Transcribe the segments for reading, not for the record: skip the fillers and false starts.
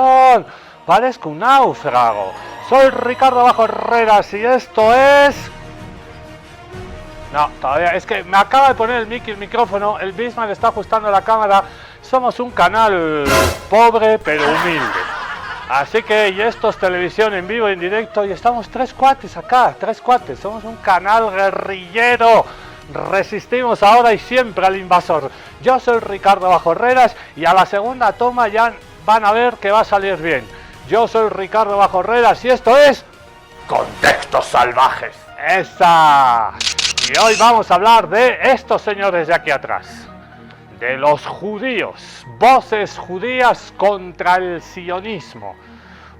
atención, parezco un náufrago. Soy Ricardo Bajo Herreras y esto es... No, todavía, es que me acaba de poner el micrófono, el Bismarck está ajustando la cámara. Somos un canal pobre pero humilde. Así que, y esto es televisión en vivo, en directo, y estamos tres cuates acá, somos un canal guerrillero. Resistimos ahora y siempre al invasor. Yo soy Ricardo Bajo Herreras y a la segunda toma ya van a ver que va a salir bien. Yo soy Ricardo Bajo Herreras y esto es... Contextos Salvajes. ¡Esa! Y hoy vamos a hablar de estos señores de aquí atrás. De los judíos, voces judías contra el sionismo.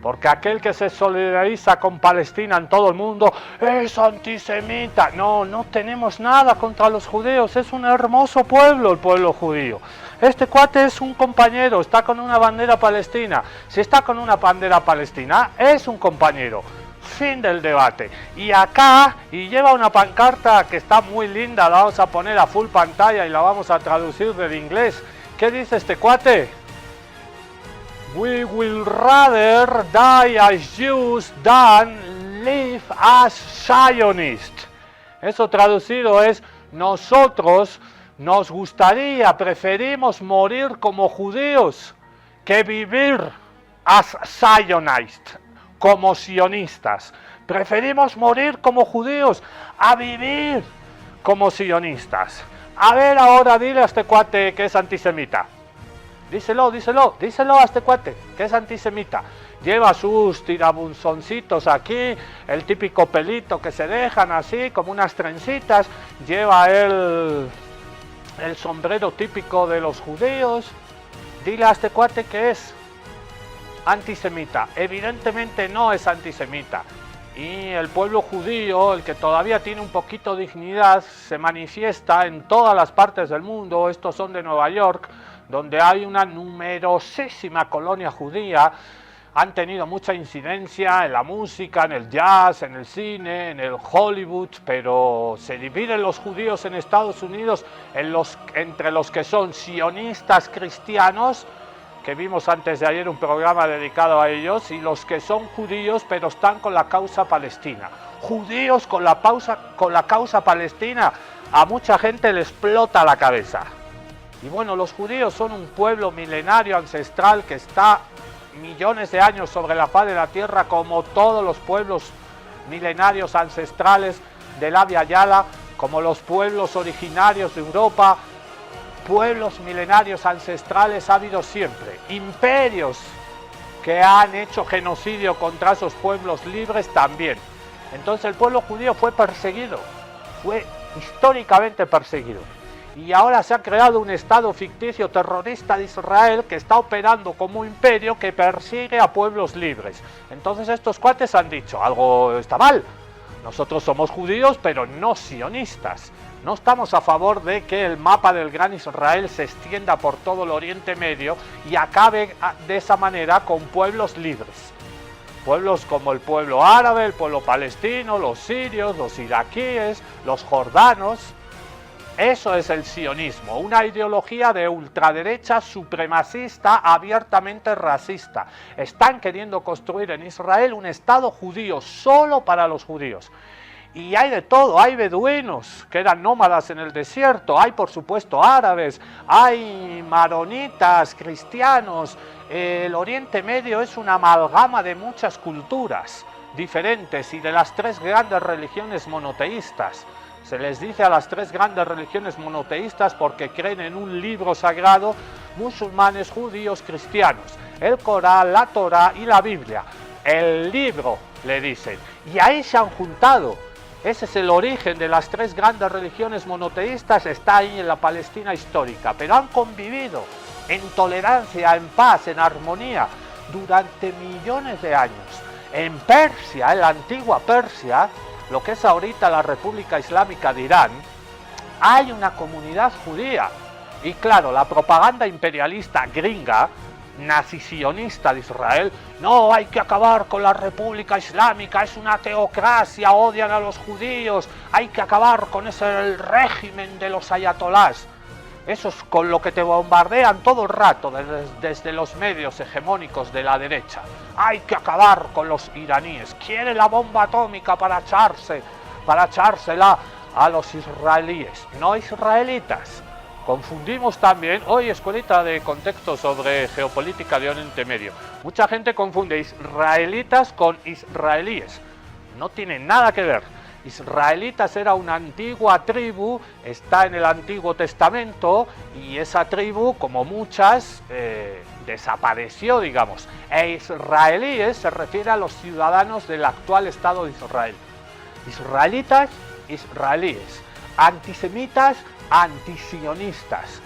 Porque aquel que se solidariza con Palestina en todo el mundo es antisemita. No, no tenemos nada contra los judíos, es un hermoso pueblo el pueblo judío. Este cuate es un compañero, está con una bandera palestina. Si está con una bandera palestina, es un compañero. Fin del debate. Y acá, y lleva una pancarta que está muy linda, la vamos a poner a full pantalla y la vamos a traducir del inglés. ¿Qué dice este cuate? We will rather die as Jews than live as Zionists. Eso traducido es, nosotros nos gustaría, preferimos morir como judíos que vivir as Zionists, como sionistas. Preferimos morir como judíos a vivir como sionistas. A ver ahora, dile a este cuate que es antisemita. Díselo a este cuate, que es antisemita. Lleva sus tirabunzoncitos aquí, el típico pelito que se dejan así, como unas trencitas. Lleva el sombrero típico de los judíos. Dile a este cuate que es antisemita. Evidentemente no es antisemita. Y el pueblo judío, el que todavía tiene un poquito de dignidad, se manifiesta en todas las partes del mundo. Estos son de Nueva York, donde hay una numerosísima colonia judía. Han tenido mucha incidencia en la música, en el jazz, en el cine, en el Hollywood, pero se dividen los judíos en Estados Unidos entre los que son sionistas cristianos, que vimos antes de ayer un programa dedicado a ellos, y los que son judíos pero están con la causa palestina. Judíos con la causa palestina, a mucha gente le explota la cabeza. Y bueno, los judíos son un pueblo milenario, ancestral, que está millones de años sobre la faz de la tierra, como todos los pueblos milenarios ancestrales del Abya Yala, como los pueblos originarios de Europa. Pueblos milenarios ancestrales ha habido siempre. Imperios que han hecho genocidio contra esos pueblos libres también. Entonces el pueblo judío fue perseguido, fue históricamente perseguido. Y ahora se ha creado un estado ficticio terrorista de Israel que está operando como imperio que persigue a pueblos libres. Entonces estos cuates han dicho, algo está mal. Nosotros somos judíos pero no sionistas. No estamos a favor de que el mapa del Gran Israel se extienda por todo el Oriente Medio y acabe de esa manera con pueblos libres. Pueblos como el pueblo árabe, el pueblo palestino, los sirios, los iraquíes, los jordanos. Eso es el sionismo, una ideología de ultraderecha supremacista, abiertamente racista. Están queriendo construir en Israel un Estado judío solo para los judíos. Y hay de todo, hay beduinos que eran nómadas en el desierto, hay por supuesto árabes, hay maronitas, cristianos. El Oriente Medio es una amalgama de muchas culturas diferentes y de las tres grandes religiones monoteístas. Se les dice a las tres grandes religiones monoteístas porque creen en un libro sagrado, musulmanes, judíos, cristianos. El Corán, la Torá y la Biblia. El libro, le dicen. Y ahí se han juntado. Ese es el origen de las tres grandes religiones monoteístas, está ahí en la Palestina histórica, pero han convivido en tolerancia, en paz, en armonía, durante millones de años. En Persia, en la antigua Persia, lo que es ahorita la República Islámica de Irán, hay una comunidad judía. Y claro, la propaganda imperialista gringa, nazi-sionista de Israel, no, hay que acabar con la República Islámica, es una teocracia, odian a los judíos, hay que acabar con ese régimen de los ayatolás. Eso es con lo que te bombardean todo el rato desde los medios hegemónicos de la derecha. Hay que acabar con los iraníes. Quiere la bomba atómica para echársela a los israelíes, no israelitas. Confundimos también, hoy escuelita de contexto sobre geopolítica de Oriente Medio. Mucha gente confunde israelitas con israelíes. No tiene nada que ver. Israelitas era una antigua tribu, está en el Antiguo Testamento, y esa tribu, como muchas, desapareció, digamos. E israelíes se refiere a los ciudadanos del actual Estado de Israel. Israelitas, israelíes. Antisemitas, antisionistas.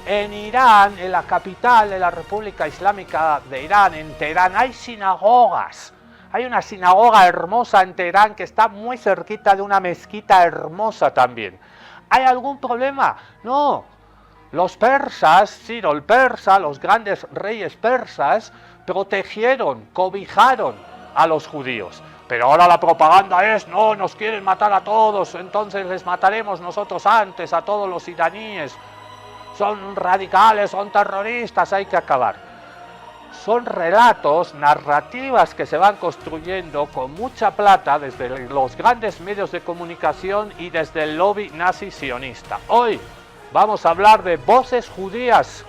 En Irán, en la capital de la República Islámica de Irán, en Teherán, hay sinagogas. Hay una sinagoga hermosa en Teherán que está muy cerquita de una mezquita hermosa también. ¿Hay algún problema? No. Los persas, Ciro el persa, los grandes reyes persas, protegieron, cobijaron a los judíos. Pero ahora la propaganda es, no, nos quieren matar a todos, entonces les mataremos nosotros antes a todos los iraníes. Son radicales, son terroristas, hay que acabar. Son relatos, narrativas que se van construyendo con mucha plata desde los grandes medios de comunicación y desde el lobby nazi sionista. Hoy vamos a hablar de voces judías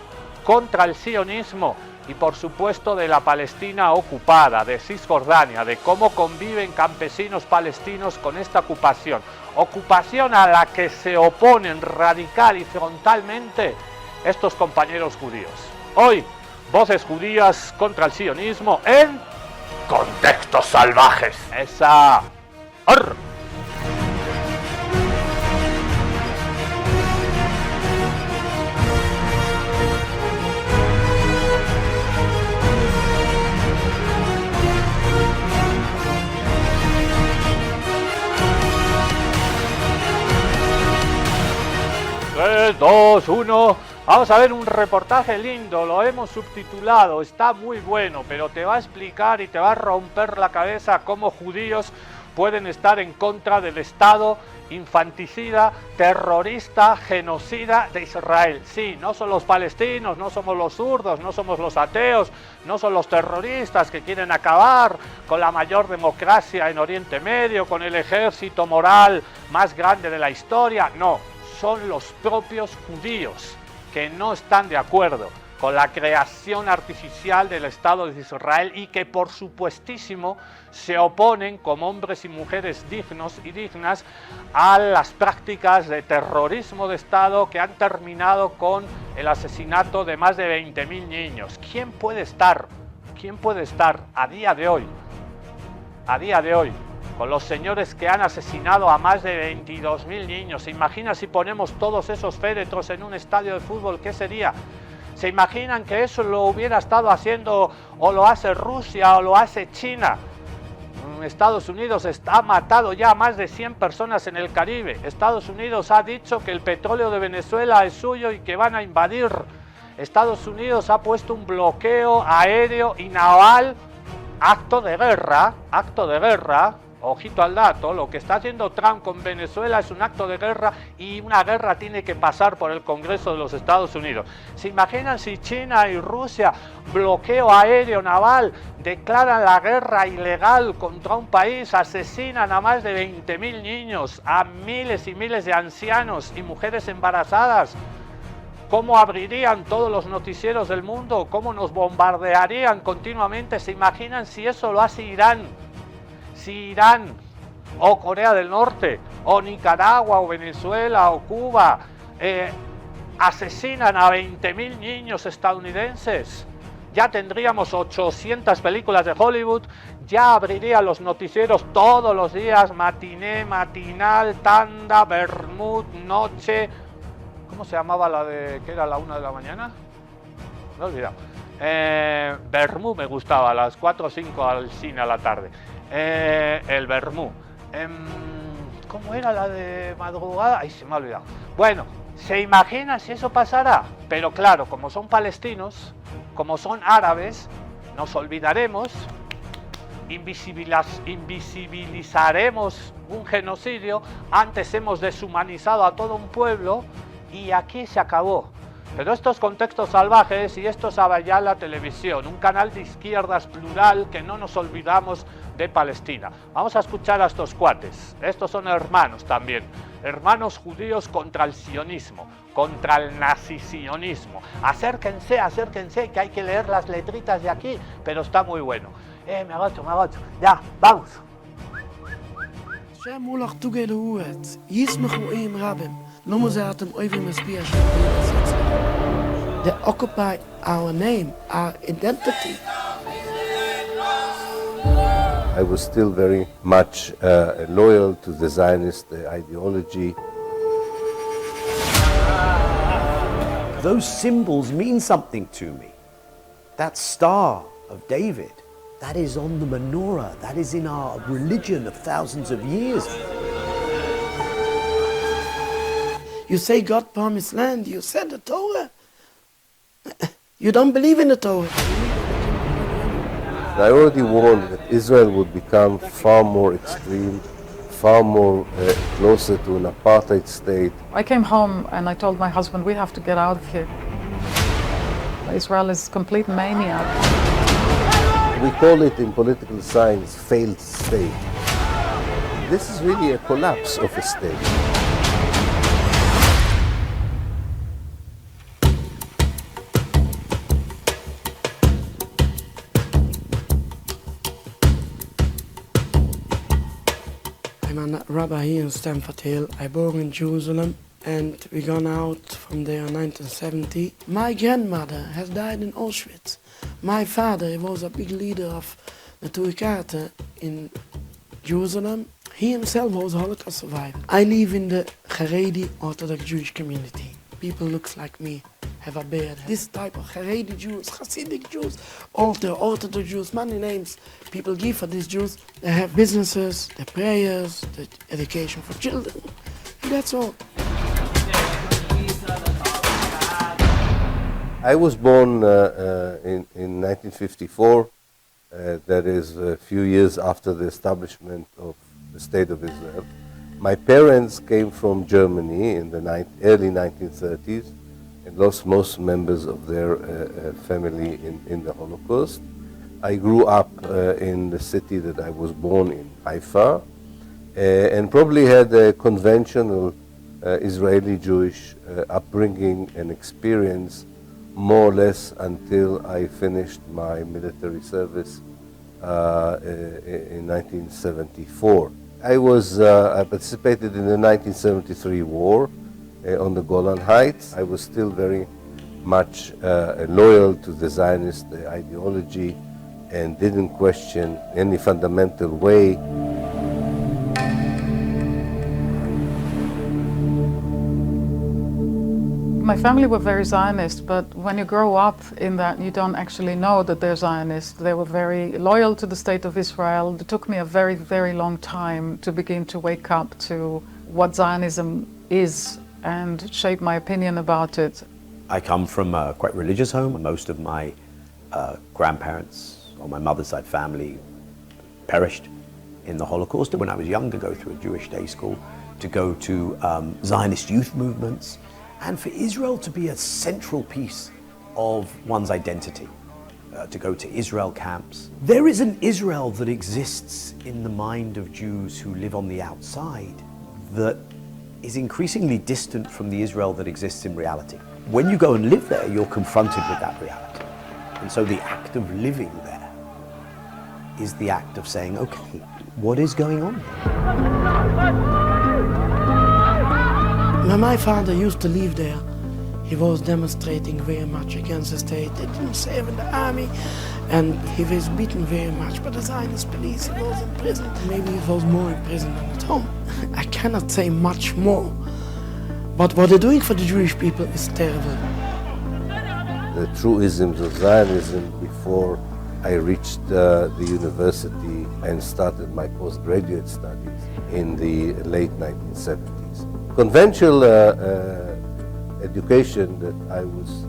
contra el sionismo y por supuesto de la Palestina ocupada, de Cisjordania, de cómo conviven campesinos palestinos con esta ocupación. Ocupación a la que se oponen radical y frontalmente estos compañeros judíos. Hoy, voces judías contra el sionismo en Contextos Salvajes. ¡Esa! ¡Arr! Tres, dos, uno. Vamos a ver un reportaje lindo, lo hemos subtitulado, está muy bueno, pero te va a explicar y te va a romper la cabeza cómo judíos pueden estar en contra del Estado infanticida, terrorista, genocida de Israel. Sí, no son los palestinos, no somos los zurdos, no somos los ateos, no son los terroristas que quieren acabar con la mayor democracia en Oriente Medio, con el ejército moral más grande de la historia. No, son los propios judíos que no están de acuerdo con la creación artificial del Estado de Israel y que por supuestísimo se oponen como hombres y mujeres dignos y dignas a las prácticas de terrorismo de Estado que han terminado con el asesinato de más de 20.000 niños. ¿Quién puede estar a día de hoy con los señores que han asesinado a más de 22.000 niños? ¿Se imagina si ponemos todos esos féretros en un estadio de fútbol? ¿Qué sería? ¿Se imaginan que eso lo hubiera estado haciendo o lo hace Rusia o lo hace China? Estados Unidos ha matado ya a más de 100 personas en el Caribe. Estados Unidos ha dicho que el petróleo de Venezuela es suyo y que van a invadir. Estados Unidos ha puesto un bloqueo aéreo y naval. Acto de guerra, ojito al dato, lo que está haciendo Trump con Venezuela es un acto de guerra y una guerra tiene que pasar por el Congreso de los Estados Unidos. ¿Se imaginan si China y Rusia, bloqueo aéreo naval, declaran la guerra ilegal contra un país, asesinan a más de 20.000 niños, a miles y miles de ancianos y mujeres embarazadas? ¿Cómo abrirían todos los noticieros del mundo? ¿Cómo nos bombardearían continuamente? ¿Se imaginan si eso lo hace Irán? Si Irán, o Corea del Norte, o Nicaragua, o Venezuela, o Cuba, asesinan a 20.000 niños estadounidenses, ya tendríamos 800 películas de Hollywood, ya abrirían los noticieros todos los días, matiné, matinal, tanda, vermut, noche. ¿Cómo se llamaba la de que era la 1 de la mañana? Me he olvidado. Vermú me gustaba, a las 4 o 5 al cine a la tarde. El Vermú. ¿Cómo era la de madrugada? Ay, se me ha olvidado. Bueno, ¿se imagina si eso pasara? Pero claro, como son palestinos, como son árabes, nos olvidaremos, invisibilizaremos un genocidio. Antes hemos deshumanizado a todo un pueblo y aquí se acabó. Pero estos contextos salvajes, y esto es Abayala Televisión, un canal de izquierdas plural que no nos olvidamos de Palestina. Vamos a escuchar a estos cuates. Estos son hermanos también, hermanos judíos contra el sionismo, contra el nazi-sionismo. Acérquense, acérquense, que hay que leer las letritas de aquí, pero está muy bueno. Me agacho, ya, vamos. They occupy our name, our identity. I was still very much loyal to the Zionist ideology. Those symbols mean something to me. That star of David, that is on the menorah, that is in our religion of thousands of years. You say God promised land, you said the Torah. You don't believe in the Torah. I already warned that Israel would become far more extreme, far more closer to an apartheid state. I came home and I told my husband, we have to get out of here. Israel is complete mania. We call it in political science failed state. This is really a collapse of a state. I'm a rabbi here in Stamford Hill. I born in Jerusalem and we gone out from there in 1970. My grandmother has died in Auschwitz. My father was a big leader of the Turkate in Jerusalem. He himself was a Holocaust survivor. I live in the Haredi Orthodox Jewish community. People looks like me, have a beard. This type of Haredi Jews, Hasidic Jews, Orthodox Jews, many names people give for these Jews. They have businesses, the prayers, the education for children, and that's all. I was born in 1954, that is a few years after the establishment of the State of Israel. My parents came from Germany in the early 1930s and lost most members of their family in the Holocaust. I grew up in the city that I was born in, Haifa, and probably had a conventional Israeli Jewish upbringing and experience more or less until I finished my military service in 1974. I participated in the 1973 war on the Golan Heights. I was still very much loyal to the Zionist ideology and didn't question any fundamental way. My family were very Zionist, but when you grow up in that, you don't actually know that they're Zionist. They were very loyal to the State of Israel. It took me a very, very long time to begin to wake up to what Zionism is and shape my opinion about it. I come from a quite religious home. Most of my grandparents on my mother's side family perished in the Holocaust. When I was young, to go through a Jewish day school, to go to Zionist youth movements, and for Israel to be a central piece of one's identity, to go to Israel camps. There is an Israel that exists in the mind of Jews who live on the outside that is increasingly distant from the Israel that exists in reality. When you go and live there, you're confronted with that reality. And so the act of living there is the act of saying, okay, what is going on here? When my father used to live there, he was demonstrating very much against the state. They didn't serve in the army, and he was beaten very much by the Zionist police. He was in prison. Maybe he was more in prison than at home. I cannot say much more. But what they're doing for the Jewish people is terrible. The truisms of Zionism before I reached the university and started my postgraduate studies in the late 1970s. Conventional education that I was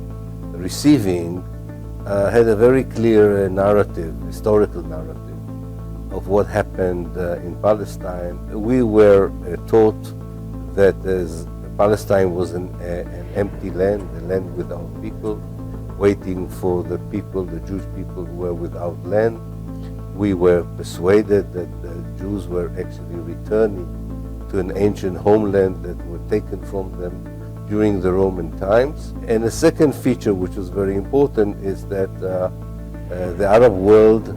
receiving had a very clear narrative, historical narrative of what happened in Palestine. We were taught that as Palestine was an empty land, a land without people, waiting for the people, the Jewish people who were without land. We were persuaded that the Jews were actually returning to an ancient homeland that were taken from them during the Roman times. And a second feature which was very important is that the Arab world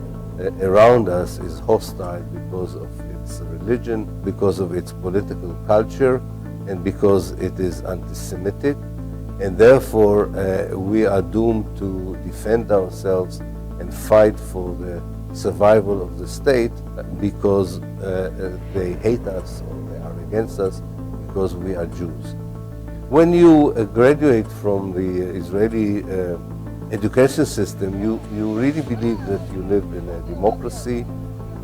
around us is hostile because of its religion, because of its political culture, and because it is anti-Semitic. And therefore we are doomed to defend ourselves and fight for the survival of the state because they hate us or they are against us because we are Jews. When you graduate from the Israeli education system, you really believe that you live in a democracy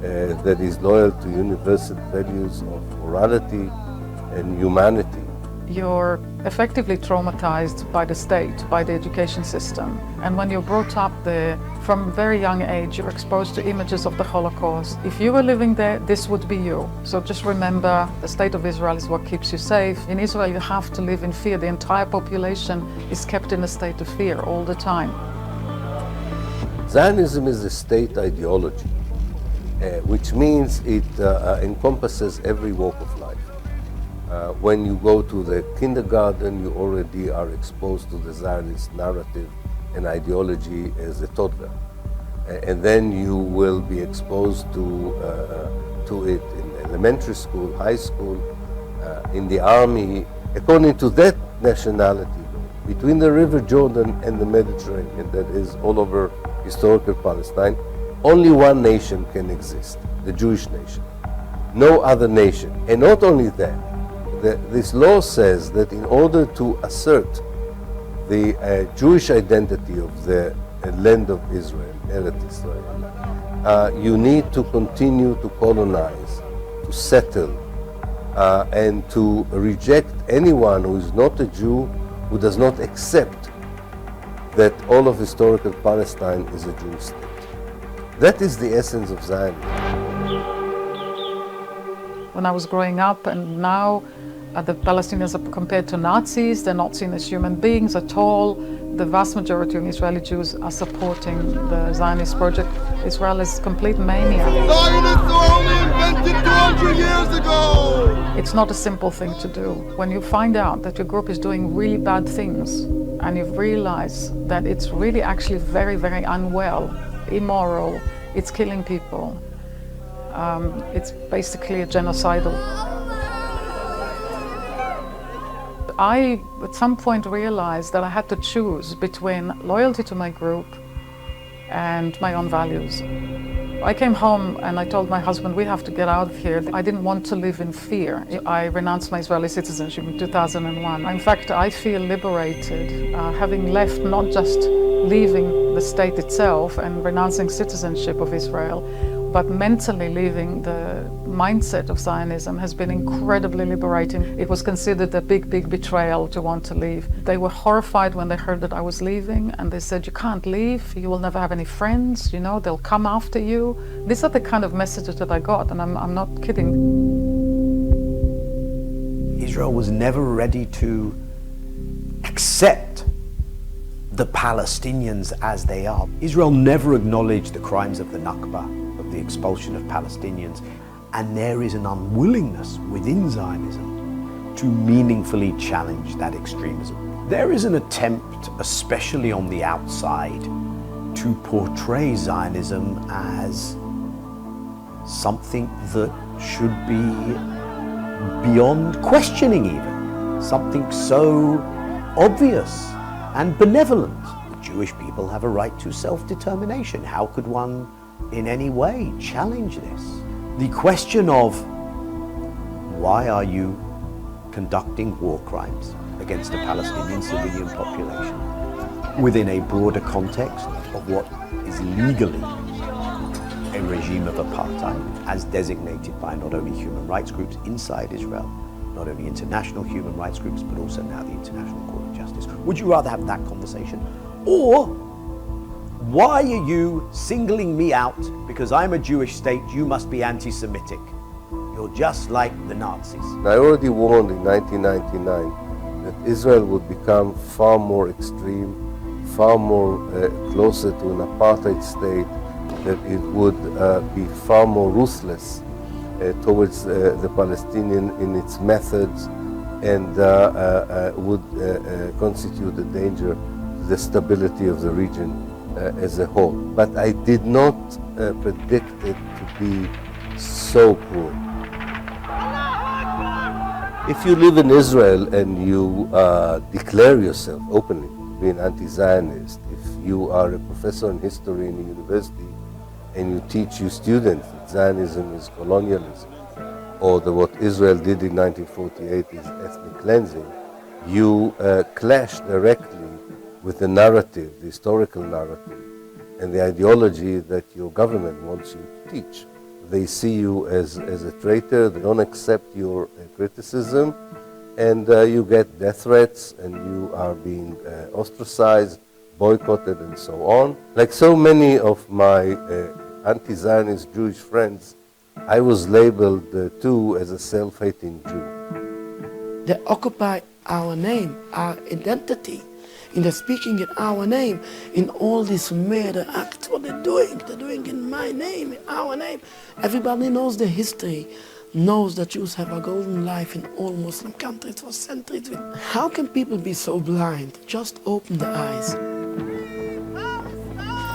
that is loyal to universal values of morality and humanity. You're effectively traumatized by the state, by the education system. And when you're brought up there, from a very young age, you're exposed to images of the Holocaust. If you were living there, this would be you. So just remember, the state of Israel is what keeps you safe. In Israel, you have to live in fear. The entire population is kept in a state of fear all the time. Zionism is a state ideology, which means it encompasses every walk of life. When you go to the kindergarten, you already are exposed to the Zionist narrative and ideology as a toddler. And then you will be exposed to it in elementary school, high school, in the army. According to that nationality, between the River Jordan and the Mediterranean, that is all over historical Palestine, only one nation can exist, the Jewish nation. No other nation. And not only that, this law says that in order to assert the Jewish identity of the land of Israel, Eretz Israel, you need to continue to colonize, to settle, and to reject anyone who is not a Jew, who does not accept that all of historical Palestine is a Jewish state. That is the essence of Zionism. When I was growing up, and now the Palestinians are compared to Nazis, they're not seen as human beings at all. The vast majority of Israeli Jews are supporting the Zionist project. Israel is complete mania. Zionists were only invented 200 years ago! It's not a simple thing to do. When you find out that your group is doing really bad things, and you realize that it's really actually very, very unwell, immoral, it's killing people, it's basically a genocidal. I, at some point, realized that I had to choose between loyalty to my group and my own values. I came home and I told my husband, we have to get out of here. I didn't want to live in fear. I renounced my Israeli citizenship in 2001. In fact, I feel liberated, having left, not just leaving the state itself and renouncing citizenship of Israel, but mentally leaving the mindset of Zionism has been incredibly liberating. It was considered a big, big betrayal to want to leave. They were horrified when they heard that I was leaving, and they said, you can't leave, you will never have any friends, you know, they'll come after you. These are the kind of messages that I got, and I'm not kidding. Israel was never ready to accept the Palestinians as they are. Israel never acknowledged the crimes of the Nakba, of the expulsion of Palestinians, and there is an unwillingness within Zionism to meaningfully challenge that extremism. There is an attempt, especially on the outside, to portray Zionism as something that should be beyond questioning even, something so obvious and benevolent. Jewish people have a right to self-determination. How could one in any way challenge this? The question of why are you conducting war crimes against the Palestinian civilian population within a broader context of what is legally a regime of apartheid as designated by not only human rights groups inside Israel, not only international human rights groups, but also now the International Court of Justice. Would you rather have that conversation? Or why are you singling me out because I'm a Jewish state, you must be anti-Semitic? You're just like the Nazis. I already warned in 1999 Israel would become far more extreme, far more closer to an apartheid state, that it would be far more ruthless towards the Palestinian in its methods, and would constitute a danger to the stability of the region as a whole. But I did not predict it to be so cruel. If you live in Israel and you declare yourself openly to be an anti-Zionist, if you are a professor in history in a university and you teach your students that Zionism is colonialism, or that what Israel did in 1948 is ethnic cleansing, you clash directly with the narrative, the historical narrative, and the ideology that your government wants you to teach. They see you as a traitor, they don't accept your criticism, and you get death threats, and you are being ostracized, boycotted, and so on. Like so many of my anti-Zionist Jewish friends, I was labeled too as a self-hating Jew. They occupy our name, our identity, and they're speaking in our name in all these murder acts. What they're doing in my name, in our name. Everybody knows the history, knows that Jews have a golden life in all Muslim countries for centuries. How can people be so blind? Just open their eyes.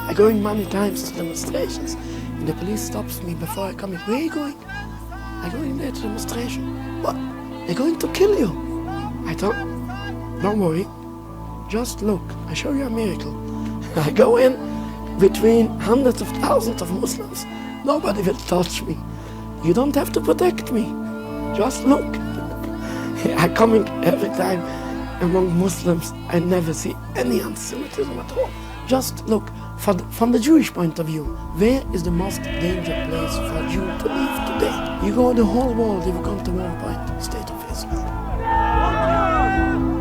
I go in many times to demonstrations, and the police stops me before I come in. Where are you going? I go in there to demonstration. What? They're going to kill you. I thought, don't worry, just look, I show you a miracle. I go in between hundreds of thousands of Muslims. Nobody will touch me. You don't have to protect me. Just look. I come in every time among Muslims. I never see any anti-Semitism at all. Just look, from the Jewish point of view, where is the most dangerous place for a Jew to live today? You go in the whole world, if you come to one point, the state of Israel.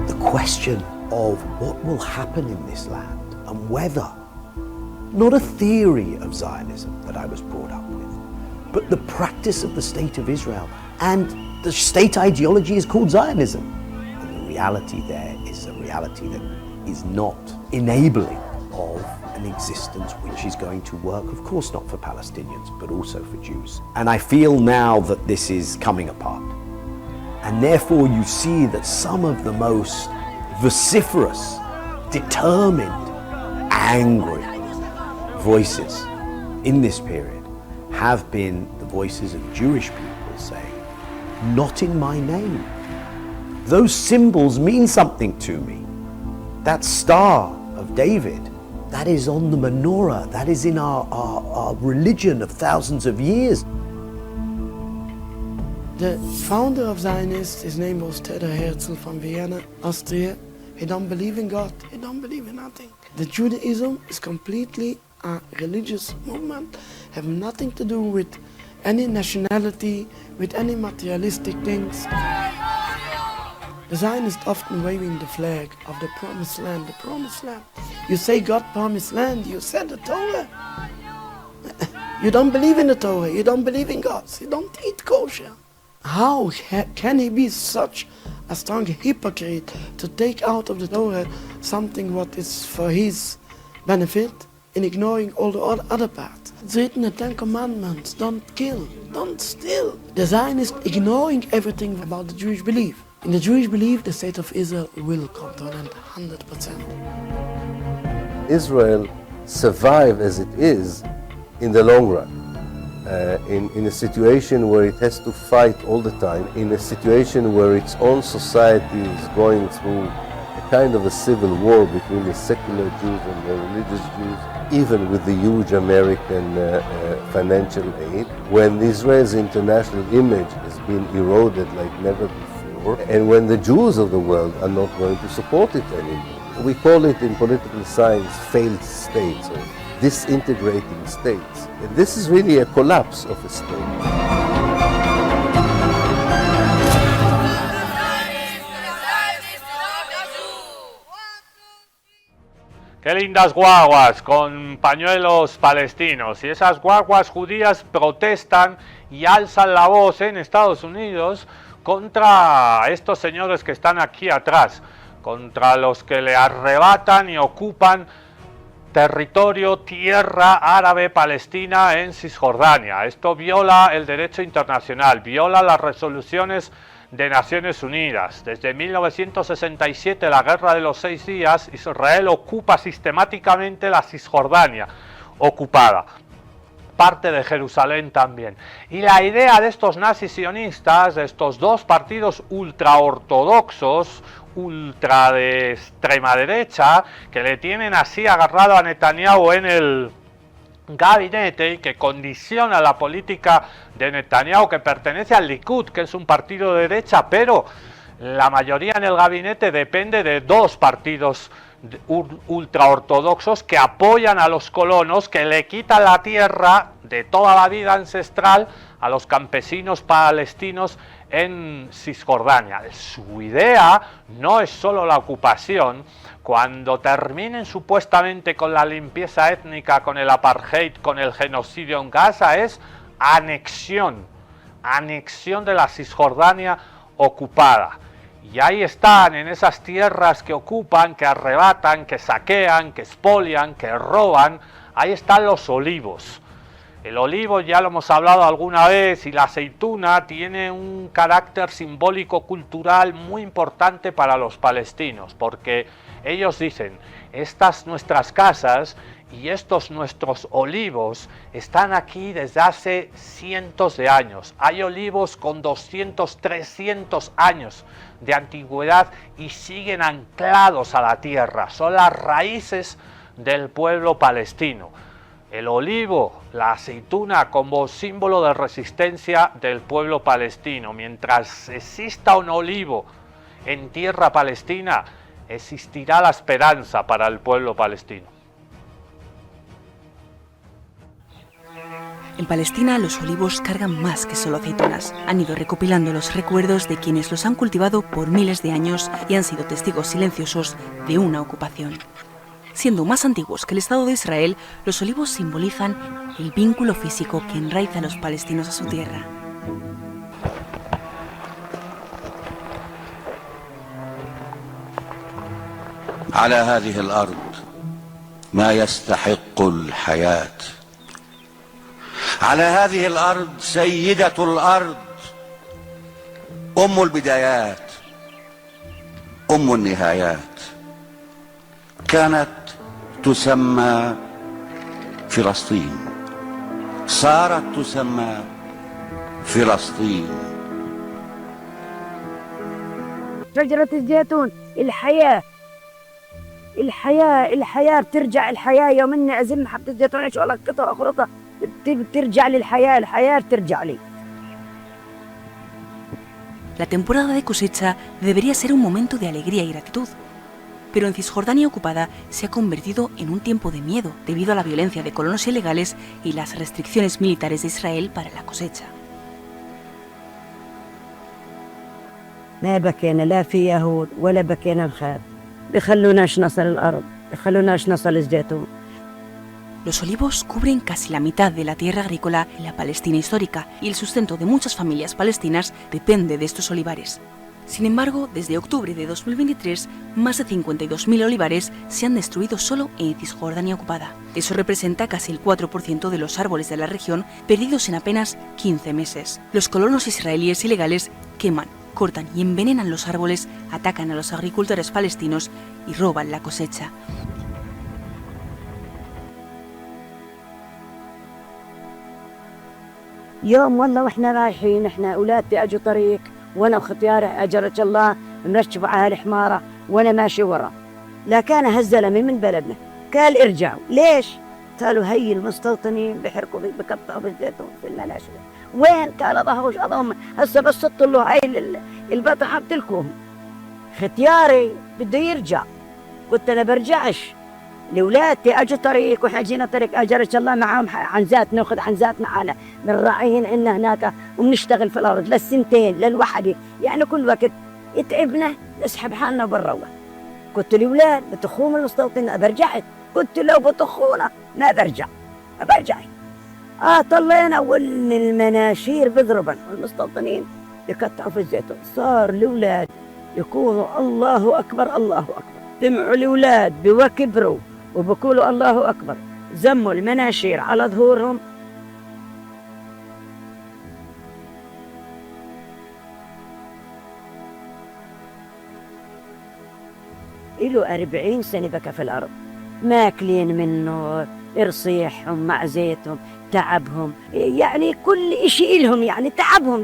The question of what will happen in this land and whether, not a theory of Zionism that I was brought up with, but the practice of the state of Israel, and the state ideology is called Zionism. And the reality there is a reality that is not enabling of an existence which is going to work, of course not for Palestinians, but also for Jews. And I feel now that this is coming apart. And therefore you see that some of the most vociferous, determined, angry voices in this period have been the voices of Jewish people saying, not in my name. Those symbols mean something to me. That Star of David, that is on the menorah, that is in our religion of thousands of years. The founder of Zionists, his name was Theodor Herzl from Vienna, Austria. He don't believe in God, he don't believe in nothing. The Judaism is completely a religious movement, have nothing to do with any nationality, with any materialistic things. The Zionists often waving the flag of the promised land, the promised land. You say God promised land, you said the Torah. You don't believe in the Torah, you don't believe in God, you don't eat kosher. How can he be such a strong hypocrite to take out of the Torah something what is for his benefit in ignoring all the other parts? It's written in the 10 Commandments, don't kill, don't steal. The Zionists ignoring everything about the Jewish belief. In the Jewish belief, the state of Israel will come to an end 100%. Israel survive as it is in the long run. In a situation where it has to fight all the time, in a situation where its own society is going through a kind of a civil war between the secular Jews and the religious Jews, even with the huge American financial aid, when Israel's international image has been eroded like never before, and when the Jews of the world are not going to support it anymore. We call it in political science failed states, or disintegrating states. And this is really a collapse of a state. Qué lindas guaguas con pañuelos palestinos. Y esas guaguas judías protestan y alzan la voz en Estados Unidos contra estos señores que están aquí atrás, contra los que le arrebatan y ocupan territorio, tierra árabe palestina en Cisjordania. Esto viola el derecho internacional, viola las resoluciones de Naciones Unidas. Desde 1967, la Guerra de los 6 días, Israel ocupa sistemáticamente la Cisjordania ocupada, parte de Jerusalén también. Y la idea de estos nazis sionistas, de estos dos partidos ultraortodoxos, ultra de extrema derecha, que le tienen así agarrado a Netanyahu en el gabinete y que condiciona la política de Netanyahu, que pertenece al Likud, que es un partido de derecha, pero la mayoría en el gabinete depende de dos partidos ultraortodoxos que apoyan a los colonos, que le quitan la tierra de toda la vida ancestral a los campesinos palestinos en Cisjordania. Su idea no es solo la ocupación. Cuando terminen supuestamente con la limpieza étnica, con el apartheid, con el genocidio en Gaza, es anexión de la Cisjordania ocupada. Y ahí están, en esas tierras que ocupan, que arrebatan, que saquean, que expolian, que roban, ahí están los olivos. El olivo, ya lo hemos hablado alguna vez, y la aceituna tiene un carácter simbólico cultural muy importante para los palestinos, porque ellos dicen, estas nuestras casas y estos nuestros olivos están aquí desde hace cientos de años. Hay olivos con 200, 300 años de antigüedad y siguen anclados a la tierra. Son las raíces del pueblo palestino. El olivo, la aceituna, como símbolo de resistencia del pueblo palestino. Mientras exista un olivo en tierra palestina, existirá la esperanza para el pueblo palestino. En Palestina, los olivos cargan más que solo aceitunas. Han ido recopilando los recuerdos de quienes los han cultivado por miles de años y han sido testigos silenciosos de una ocupación. Siendo más antiguos que el Estado de Israel, los olivos simbolizan el vínculo físico que enraiza a los palestinos a su tierra. على هذه الأرض ما يستحق الحياة. على هذه الأرض سيدة الأرض، أم البدايات، أم النهايات. كانت تسمى فلسطين، صارت تسمى فلسطين. شجرة الزيتون، الحياة بترجع. الحياة يوم اني ازم حبة الزيتون اشوف لك قطعة اخرى بترجع لي الحياة بترجع لي. La temporada de cosecha debería ser un momento de alegría y gratitud, pero en Cisjordania ocupada se ha convertido en un tiempo de miedo debido a la violencia de colonos ilegales y las restricciones militares de Israel para la cosecha. ما بكينا لا في يهود ولا بكينا الخير، بيخلوناش نصل الأرض، بيخلوناش نصل الزيتون. Los olivos cubren casi la mitad de la tierra agrícola en la Palestina histórica y el sustento de muchas familias palestinas depende de estos olivares. Sin embargo, desde octubre de 2023, más de 52.000 olivares se han destruido solo en Cisjordania ocupada. Eso representa casi el 4% de los árboles de la región perdidos en apenas 15 meses. Los colonos israelíes ilegales queman, cortan y envenenan los árboles, atacan a los agricultores palestinos y roban la cosecha. يوم والله واحنا رايحين احنا اولادي اجوا طريق وانا وختياري اجرك الله مركب على الحماره وانا ماشي ورا. لكان هالزلمه من بلدنا قال ارجعوا. ليش؟ قالوا هي المستوطنين بحرقوا بقطعوا بالزيتون في المناشف. وين؟ قال ظهروش اضهم هسه بس صدت له هاي البطحه بتلكم. ختياري بده يرجع. قلت انا برجعش. لولادي اجوا طريق واحنا جينا طريق اجرك الله معاهم عنزات ناخذ عنزات معنا بنراعيهن عندنا هناك وبنشتغل في الارض للسنتين للوحده يعني كل وقت يتعبنا نسحب حالنا وبنروح. قلت لولاد بتخون المستوطنين برجعت. قلت لو بتخونا ما برجع ما برجع. طلعنا والمناشير بضربن والمستوطنين يقطعوا في الزيتون. صار الاولاد يقولوا الله أكبر الله أكبر. دمعوا الأولاد بوكبروا وبقولوا الله أكبر، زموا المناشير على ظهورهم. إله 40 سنة بكى في الأرض، ماكلين منه، إرصيحهم مع زيتهم، تعبهم، يعني كل إشي إلهم، يعني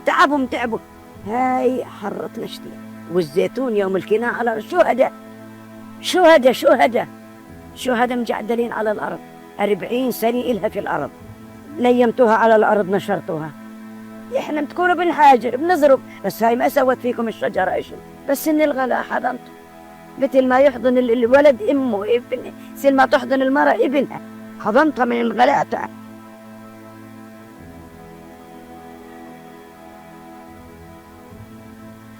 تعبوا. هاي حرتنا شتي. والزيتون يوم الكناء على شهداء مجعدلين على الأرض. 40 سنة إلها في الأرض، ليمتوها على الأرض، نشرتوها. إحنا بتكونوا بنحاجر بنضرب، بس هاي ما سوت فيكم الشجرة إيش، بس إن الغلاء حضنته مثل ما يحضن الولد أمه ابنه، مثل ما تحضن المرأة ابنها، حضنتها من الغلاء تاعها.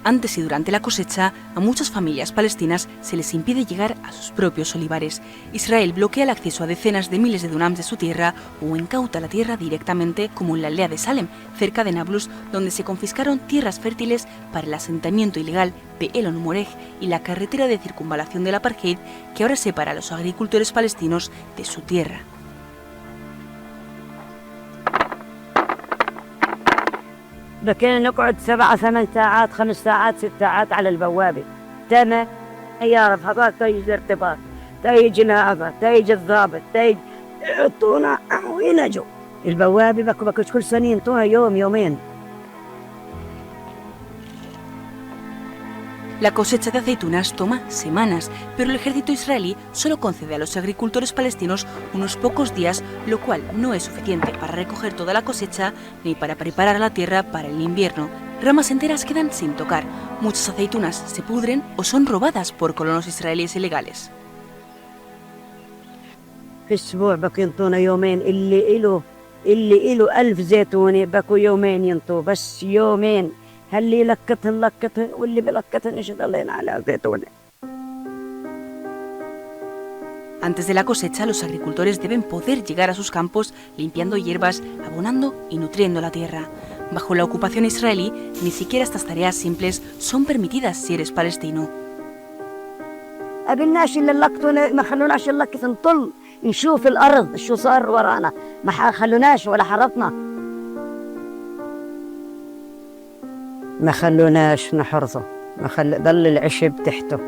Antes y durante la cosecha, a muchas familias palestinas se les impide llegar a sus propios olivares. Israel bloquea el acceso a decenas de miles de dunams de su tierra o incauta la tierra directamente, como en la aldea de Salem, cerca de Nablus, donde se confiscaron tierras fértiles para el asentamiento ilegal de Elon Moreg y la carretera de circunvalación del apartheid que ahora separa a los agricultores palestinos de su tierra. بكينا نقعد 7 8 ساعات 5 ساعات 6 ساعات على البوابة. تمام يعرف هذاك تيجي ارتباط، تيجي نائبة، تيجي الضابط، تيجي يحطونا وينجوا. البوابة بكو كل سنة ينطوها يوم يومين. La cosecha de aceitunas toma semanas, pero el ejército israelí solo concede a los agricultores palestinos unos pocos días, lo cual no es suficiente para recoger toda la cosecha ni para preparar la tierra para el invierno. Ramas enteras quedan sin tocar, muchas aceitunas se pudren o son robadas por colonos israelíes ilegales. في الأسبوع بكو ينطونا يومين، اللي إله 1000 زيتونة بكو يومين ينطوا، بس يومين. اللي لكتهن واللي بلكتهن ايش ضلينا على زيتونه. Antes de la cosecha, los agricultores deben poder llegar a sus campos limpiando hierbas, abonando y nutriendo la tierra. Bajo la ocupación israelí, ni siquiera estas tareas simples son permitidas si eres palestino. قبلناش اللي لقطونا، ما خلوناش نلقط، نطل نشوف الأرض شو صار ورانا، ما خلوناش ولا حرطنا، ما خلوناش نحرثه، ضل العشب تحته،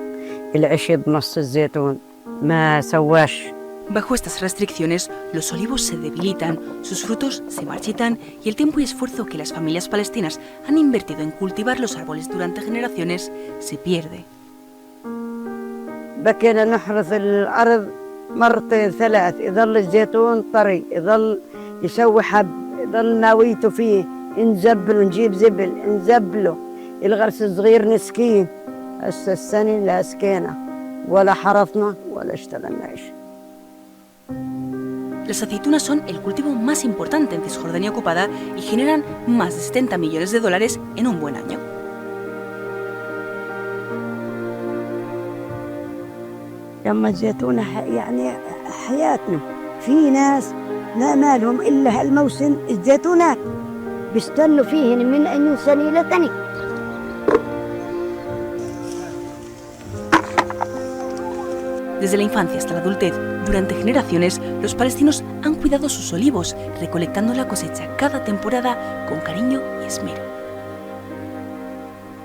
العشب نص الزيتون ما سواش. Bajo estas restricciones, los olivos se debilitan, sus frutos se marchitan y el tiempo y esfuerzo que las familias palestinas han invertido en cultivar los árboles durante generaciones se pierde. بكينا نحرث الأرض مرتين 3، يظل الزيتون طري، يظل يسوي حب، يظل ناويته فيه، نزبله، نجيب زبل نزبله، الغرس الصغير نسكيه. هسه السنة لا سكينا ولا حرثنا ولا اشتغلنا شيء. Las aceitunas son el cultivo más importante en Cisjordania ocupada y generan más de 70 millones de dólares en un buen año. لما الزيتونة يعني حياتنا، في ناس لا مالهم إلا هالموسم الزيتونات، بيستنوا فيهن من أي سنة إلى ثانية. Desde la infancia hasta la adultez, durante generaciones, los palestinos han cuidado sus olivos, recolectando la cosecha cada temporada con cariño y esmero.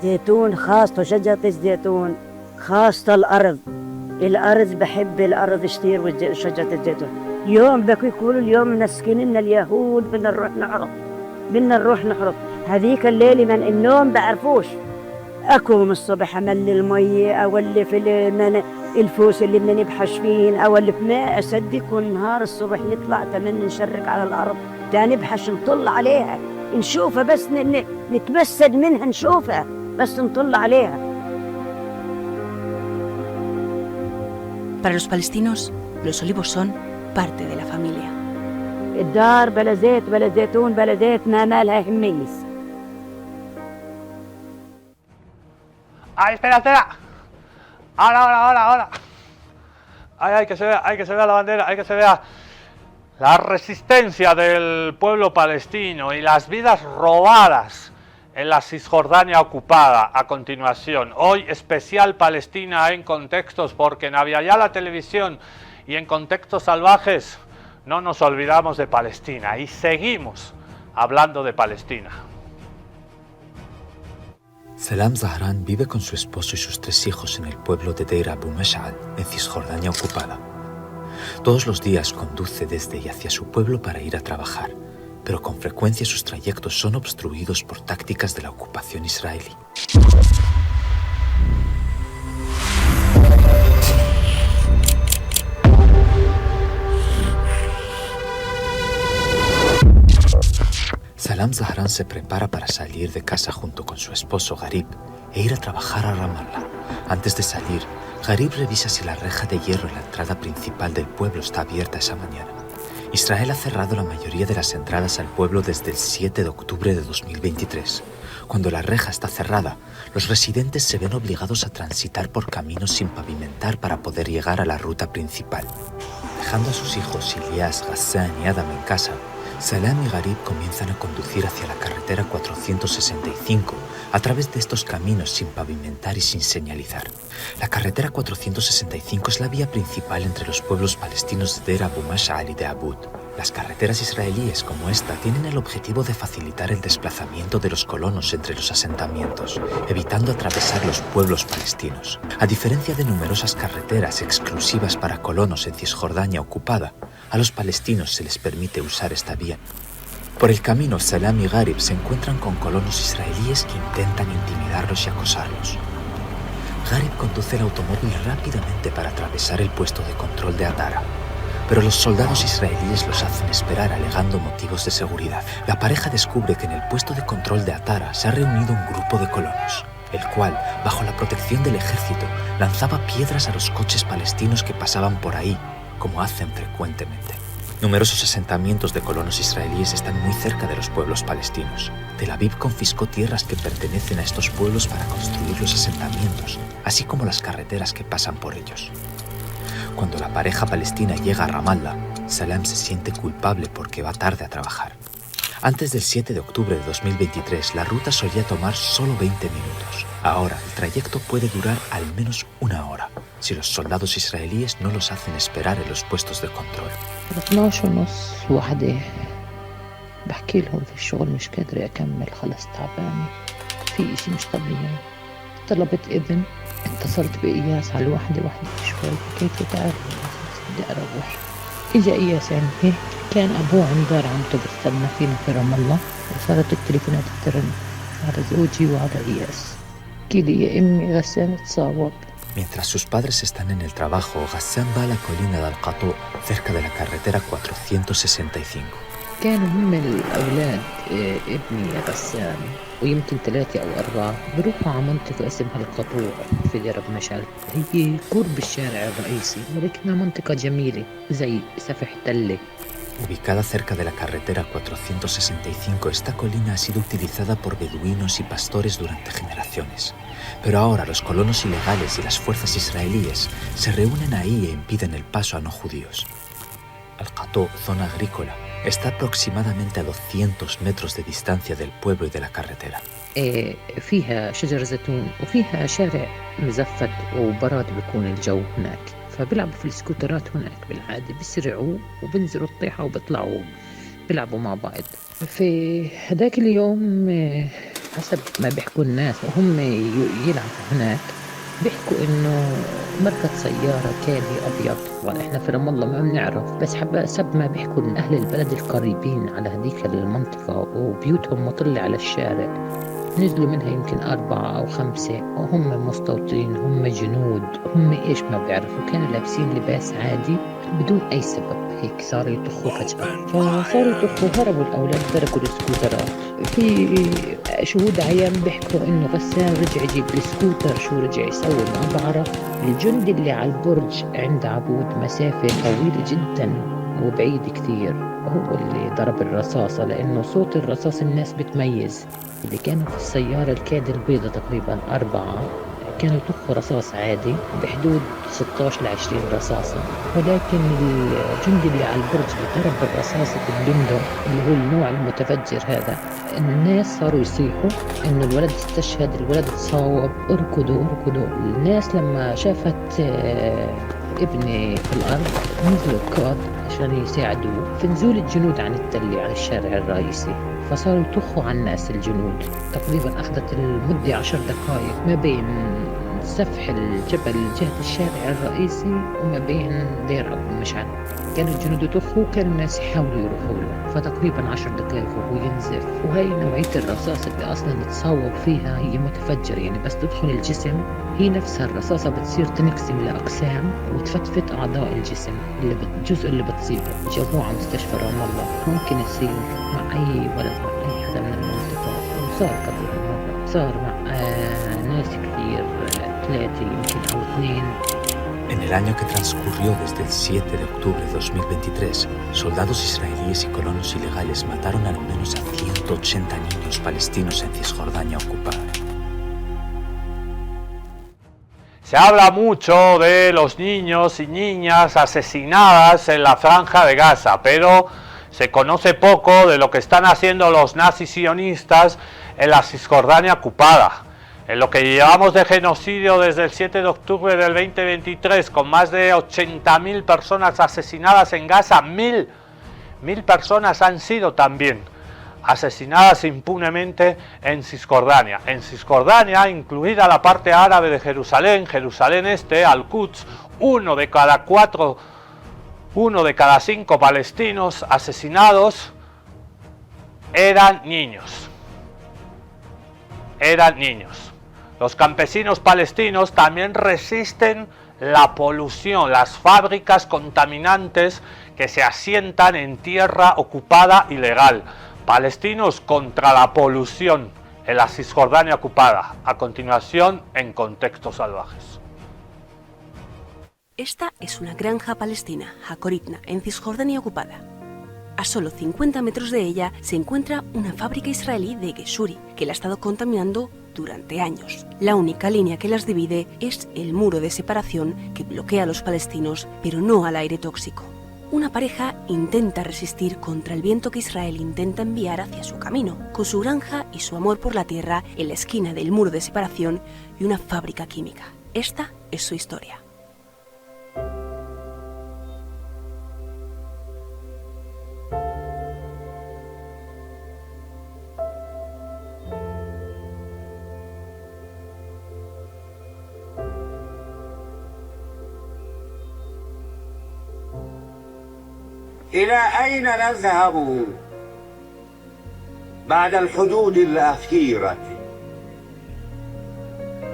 زيتون خاصة، شجرة الزيتون خاصة الأرض بحب الأرض كثير، شجرة الزيتون. يوم بكو يقولوا اليوم منسكين لنا اليهود، بدنا نروح نحرط. هذيك الليلة من النوم بعرفوش، أقوم الصبح أملي المية، أولف الفوس اللي بدنا نبحش فيه، أولف ما أصدق. والنهار الصبح نطلع تمن نشرق على الأرض، تا نبحش نطل عليها، نشوفها بس نتمسد منها، نشوفها بس نطل عليها. Para los palestinos, los olivos son parte de la familia. الدار بلا زيت بلا زيتون بلا زيت ما مالها هميز. Espera. Ahora. Hay que se vea la bandera, hay que se vea la resistencia del pueblo palestino y las vidas robadas en la Cisjordania ocupada a continuación. Hoy especial Palestina en contextos, porque en Avia Yala Televisión y en Contextos Salvajes no nos olvidamos de Palestina y seguimos hablando de Palestina. Salam Zahran vive con su esposo y sus 3 hijos en el pueblo de Deir Abu Mash'al, en Cisjordania ocupada. Todos los días conduce desde y hacia su pueblo para ir a trabajar, pero con frecuencia sus trayectos son obstruidos por tácticas de la ocupación israelí. Salam Zahran se prepara para salir de casa junto con su esposo Garib e ir a trabajar a Ramallah. Antes de salir, Garib revisa si la reja de hierro en la entrada principal del pueblo está abierta esa mañana. Israel ha cerrado la mayoría de las entradas al pueblo desde el 7 de octubre de 2023. Cuando la reja está cerrada, los residentes se ven obligados a transitar por caminos sin pavimentar para poder llegar a la ruta principal. Dejando a sus hijos Ilyas, Ghassan y Adam en casa, Salam y Garib comienzan a conducir hacia la carretera 465 a través de estos caminos sin pavimentar y sin señalizar. La carretera 465 es la vía principal entre los pueblos palestinos de Deir Abu Mash'al y de Abud. Las carreteras israelíes como esta tienen el objetivo de facilitar el desplazamiento de los colonos entre los asentamientos, evitando atravesar los pueblos palestinos. A diferencia de numerosas carreteras exclusivas para colonos en Cisjordania ocupada, a los palestinos se les permite usar esta vía. Por el camino, Salam y Garib se encuentran con colonos israelíes que intentan intimidarlos y acosarlos. Garib conduce el automóvil rápidamente para atravesar el puesto de control de Atara, pero los soldados israelíes los hacen esperar alegando motivos de seguridad. La pareja descubre que en el puesto de control de Atara se ha reunido un grupo de colonos, el cual, bajo la protección del ejército, lanzaba piedras a los coches palestinos que pasaban por ahí, como hacen frecuentemente. Numerosos asentamientos de colonos israelíes están muy cerca de los pueblos palestinos. Tel Aviv confiscó tierras que pertenecen a estos pueblos para construir los asentamientos, así como las carreteras que pasan por ellos. Cuando la pareja palestina llega a Ramallah, Salam se siente culpable porque va tarde a trabajar. Antes del 7 de octubre de 2023, la ruta solía tomar solo 20 minutos. Ahora, el trayecto puede durar al menos 1 hora, si los soldados israelíes no los hacen esperar en los puestos de control. 12:30 1 بحكي لهم في الشغل مش قادرة أكمل خلص تعبانة في إشي مش طبيعي. طلبت إذن، اتصلت بإياس على 1 شوي كيف تعرف بدي أروح. إجا إياس عندي، كان أبوه عند دار عمته بستنى فينا في رام الله، وصارت التليفونات ترن على زوجي وعلى إياس. كي لي يا أمي غسان تصاوب. Mientras sus padres están en el trabajo, Ghassan va a la colina de Al-Qato, cerca de la carretera 465. كانوا هم الأولاد ابني غسان ويمكن 3 أو 4 بروحوا على منطقة اسمها القطوع في دير أبو مشعل. هي قرب الشارع الرئيسي ولكنها منطقة جميلة زي سفح تلة. Ubicada cerca de la carretera 465, esta colina ha sido utilizada por beduinos y pastores durante generaciones. Pero ahora los colonos ilegales y las fuerzas israelíes se reúnen ahí e impiden el paso a no judíos. Al-Qato, zona agrícola, está aproximadamente a 200 metros de distancia del pueblo y de la carretera. فيها شجر زيتون وفيها شارع مزفت وبراد بيكون الجو هناك. فبيلعبوا في السكوترات هناك بالعادة بيسرعوا وبنزلوا الطيحة وبيطلعوا بيلعبوا مع بعض. في هداك اليوم حسب ما بيحكوا الناس وهم يلعبوا هناك بيحكوا انه مركت سيارة كالي ابيض. واحنا في رام الله ما بنعرف بس حسب ما بيحكوا ان اهل البلد القريبين على هذيك المنطقة وبيوتهم مطلة على الشارع نزلوا منها يمكن 4 أو 5 وهم مستوطنين هم جنود هم إيش ما بيعرفوا. كانوا لابسين لباس عادي بدون أي سبب هيك صاروا يطخوا فجأة. فصاروا يطخوا هربوا الأولاد تركوا السكوترات. في شهود عيان بيحكوا إنه غسان رجع يجيب السكوتر شو رجع يسوي ما بعرف. الجندي اللي على البرج عند عبود مسافة طويلة جدا وبعيد كثير هو اللي ضرب الرصاصة لأنه صوت الرصاص الناس بتميز. اللي كانوا في السيارة الكاد البيضة تقريبا 4 كانوا يطخوا رصاص عادي بحدود 16 ل 20 رصاصة، ولكن الجندي اللي على البرج اللي ضرب بالرصاصة البندق اللي هو النوع المتفجر هذا، الناس صاروا يصيحوا إنه الولد استشهد، الولد تصاوب، اركضوا اركضوا. الناس لما شافت ابني في الأرض نزلوا الكاد عشان يساعدوه في نزول الجنود عن التلة عن الشارع الرئيسي، فصاروا يطخوا على الناس الجنود. تقريبا أخذت المدة 10 دقائق ما بين سفح الجبل جهة الشارع الرئيسي وما بين دير أبو مشعل. كانوا الجنود يطخوا وكانوا الناس يحاولوا يروحوا له، فتقريبا 10 دقائق وهو ينزف. وهي نوعية الرصاص اللي أصلا تصاوب فيها هي متفجر، يعني بس تدخل الجسم هي نفسها الرصاصة بتصير تنقسم لأقسام وتفتفت أعضاء الجسم الجزء اللي بتصيبه. جابوه على مستشفى رام الله. ممكن يصير مع أي ولد مع أي حدا من المنطقة، وصار قبل مرة صار مع ناس كثير، 3 يمكن أو 2. En el año que transcurrió desde el 7 de octubre de 2023, soldados israelíes y colonos ilegales mataron al menos a 180 niños palestinos en Cisjordania ocupada. Se habla mucho de los niños y niñas asesinadas en la Franja de Gaza, pero se conoce poco de lo que están haciendo los nazis sionistas en la Cisjordania ocupada. En lo que llevamos de genocidio desde el 7 de octubre del 2023, con más de 80.000 personas asesinadas en Gaza, 1.000 personas han sido también asesinadas impunemente en Cisjordania. En Cisjordania, incluida la parte árabe de Jerusalén, Jerusalén Este, Al-Quds, uno de cada 5 palestinos asesinados eran niños. Eran niños. Los campesinos palestinos también resisten la polución, las fábricas contaminantes que se asientan en tierra ocupada ilegal. Palestinos contra la polución en la Cisjordania ocupada. A continuación, en Contextos Salvajes. Esta es una granja palestina, Hakoritna, en Cisjordania ocupada. A solo 50 metros de ella se encuentra una fábrica israelí de Geshuri, que la ha estado contaminando durante años. La única línea que las divide es el muro de separación que bloquea a los palestinos, pero no al aire tóxico. Una pareja intenta resistir contra el viento que Israel intenta enviar hacia su camino, con su granja y su amor por la tierra en la esquina del muro de separación y una fábrica química. Esta es su historia. إلى أين نذهب بعد الحدود الأخيرة؟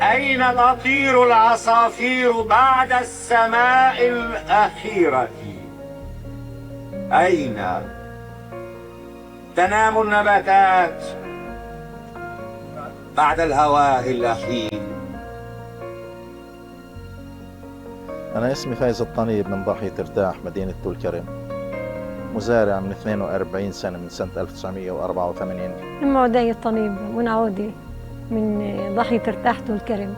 أين تطير العصافير بعد السماء الأخيرة؟ أين تنام النباتات بعد الهواء الأخير؟ أنا اسمي فايز الطنيب من ضاحية ارتاح مدينة طول كرم، مزارع من 42 سنة من سنة 1984. عودي الطنيب ونعودي من ضاحية ارتاح طول كرم.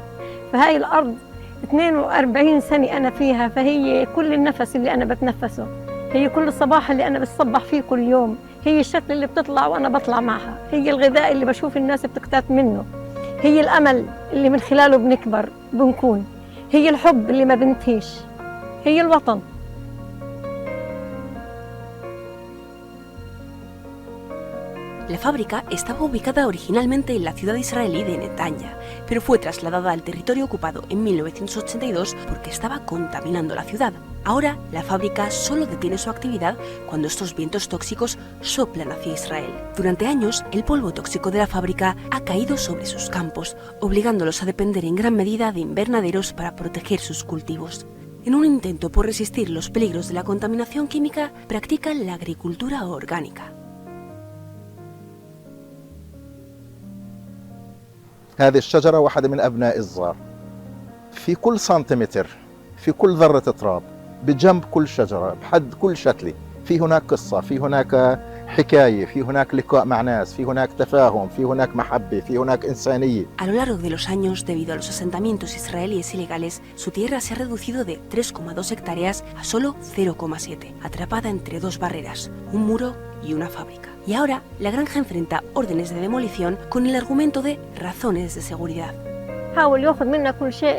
فهاي الأرض 42 سنة أنا فيها، فهي كل النفس اللي أنا بتنفسه، هي كل الصباح اللي أنا بتصبح فيه كل يوم، هي الشكل اللي بتطلع وأنا بطلع معها، هي الغذاء اللي بشوف الناس بتكتات منه، هي الأمل اللي من خلاله بنكبر بنكون، هي الحب اللي ما بنتهيش، هي الوطن. La fábrica estaba ubicada originalmente en la ciudad israelí de Netanya, pero fue trasladada al territorio ocupado en 1982 porque estaba contaminando la ciudad. Ahora, la fábrica solo detiene su actividad cuando estos vientos tóxicos soplan hacia Israel. Durante años, el polvo tóxico de la fábrica ha caído sobre sus campos, obligándolos a depender en gran medida de invernaderos para proteger sus cultivos. En un intento por resistir los peligros de la contaminación química, practican la agricultura orgánica. هذه الشجرة واحدة من أبناء الزار. في كل سنتيمتر، في كل ذرة تراب، بجنب كل شجرة، بحد كل شتلة، في هناك قصة، في هناك حكاية، في هناك لقاء مع ناس، في هناك تفاهم، في هناك محبة، في هناك إنسانية. A lo largo de los años, debido a los asentamientos israelíes ilegales, su tierra se ha reducido de 3,2 hectáreas a solo 0,7, atrapada entre dos barreras, un muro y una fábrica. Y ahora, la granja enfrenta órdenes de demolición con el argumento de razones de seguridad. حاول ياخذ منا كل شيء،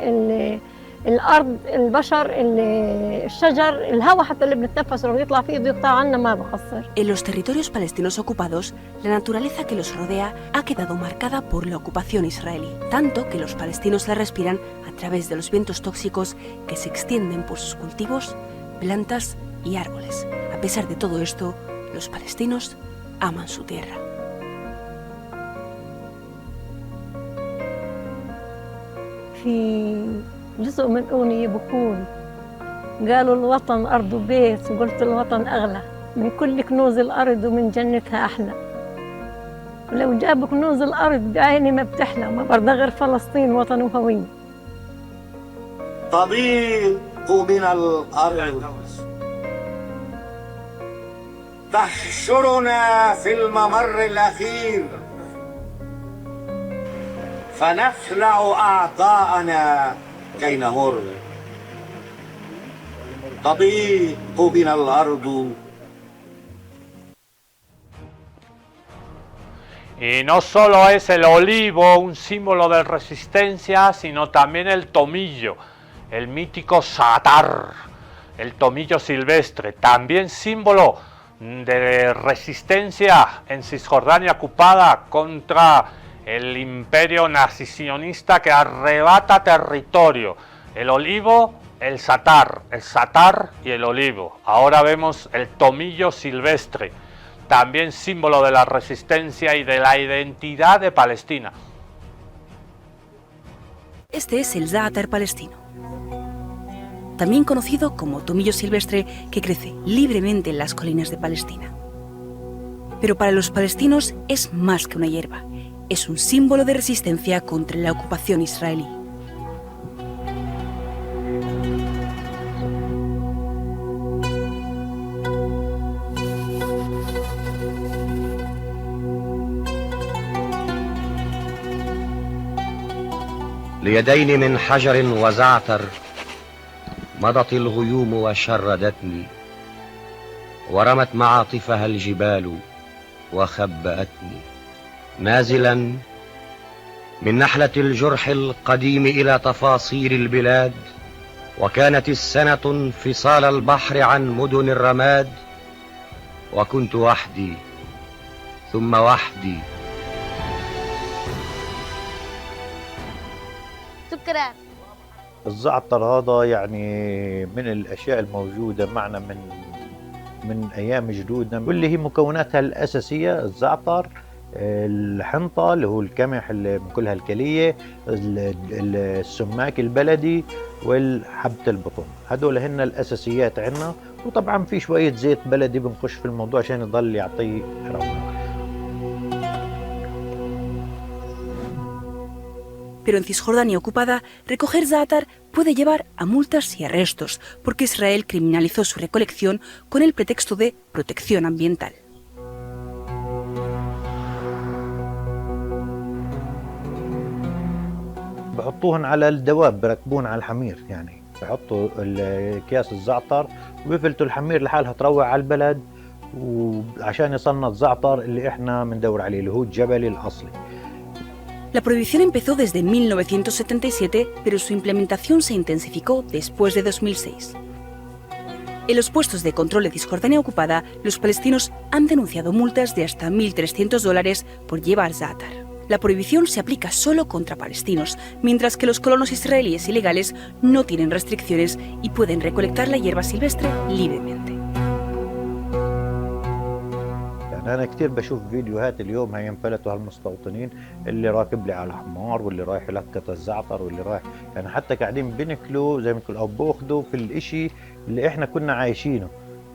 الارض، البشر، الشجر، الهواء حتى اللي بنتنفسه لو يطلع فيه بده يقطع عنا ما بقصر. En los territorios palestinos ocupados, la naturaleza que los rodea ha quedado marcada por la ocupación israelí, tanto que los palestinos la respiran a través de los vientos tóxicos que se extienden por sus cultivos, plantas y árboles. A pesar de todo esto, los palestinos aman su tierra. في جزء من أغنية بقول قالوا الوطن أرض بيت، وقلت الوطن أغلى من كل كنوز الأرض ومن جنتها أحلى. ولو جابوا كنوز الأرض بعيني ما بتحلى، ما برضى غير فلسطين وطن وهوية. تضيق من الأرض تحشرنا في الممر الأخير، فنخلع أعضاءنا كي نمر. تضيق بنا الأرض. Y no solo es el olivo un símbolo de resistencia, sino también el tomillo, el mítico satar, el tomillo silvestre, también símbolo de resistencia en Cisjordania ocupada contra el imperio nazi-sionista que arrebata territorio. El olivo, el satar y el olivo. Ahora vemos el tomillo silvestre, también símbolo de la resistencia y de la identidad de Palestina. Este es el za'atar palestino, también conocido como tomillo silvestre, que crece libremente en las colinas de Palestina. Pero para los palestinos es más que una hierba, es un símbolo de resistencia contra la ocupación israelí. ليدين من حجر وزعتر مضت الغيوم وشردتني، ورمت معاطفها الجبال وخبأتني، نازلا من نحلة الجرح القديم إلى تفاصيل البلاد. وكانت السنة انفصال البحر عن مدن الرماد، وكنت وحدي ثم وحدي. شكرا. الزعتر هذا يعني من الأشياء الموجودة معنا من أيام جدودنا، واللي هي مكوناتها الأساسية الزعتر، الحنطة اللي هو القمح اللي بناكلها الكلية، السماك البلدي، والحبة البطن. هدول هن الأساسيات عنا، وطبعا في شوية زيت بلدي بنخش في الموضوع عشان يضل يعطي رونق. Pero en Cisjordania ocupada, recoger za'atar puede llevar a multas y arrestos, porque Israel criminalizó su recolección con el pretexto de protección ambiental. بحطوهن على الدواب، بركبون على الحمير، يعني بحطوا الكياس الزعتر وبيفلتوا الحمير لحالها تروع على البلد، وعشان يصنع الزعتر اللي احنا بندور عليه اللي هو الجبلي الأصلي. La prohibición empezó desde 1977, pero su implementación se intensificó después de 2006. En los puestos de control de Cisjordania ocupada, los palestinos han denunciado multas de hasta $1.300 por llevar za'atar. La prohibición se aplica solo contra palestinos, mientras que los colonos israelíes ilegales no tienen restricciones y pueden recolectar la hierba silvestre libremente. أنا كتير بشوف فيديوهات اليوم هي انفلتوا هالمستوطنين اللي راكب لي على حمار، واللي رايح يلقط الزعتر، واللي رايح يعني حتى قاعدين بنكلوا زي ما تقول أو بأخذوا في الإشي اللي إحنا كنا عايشينه.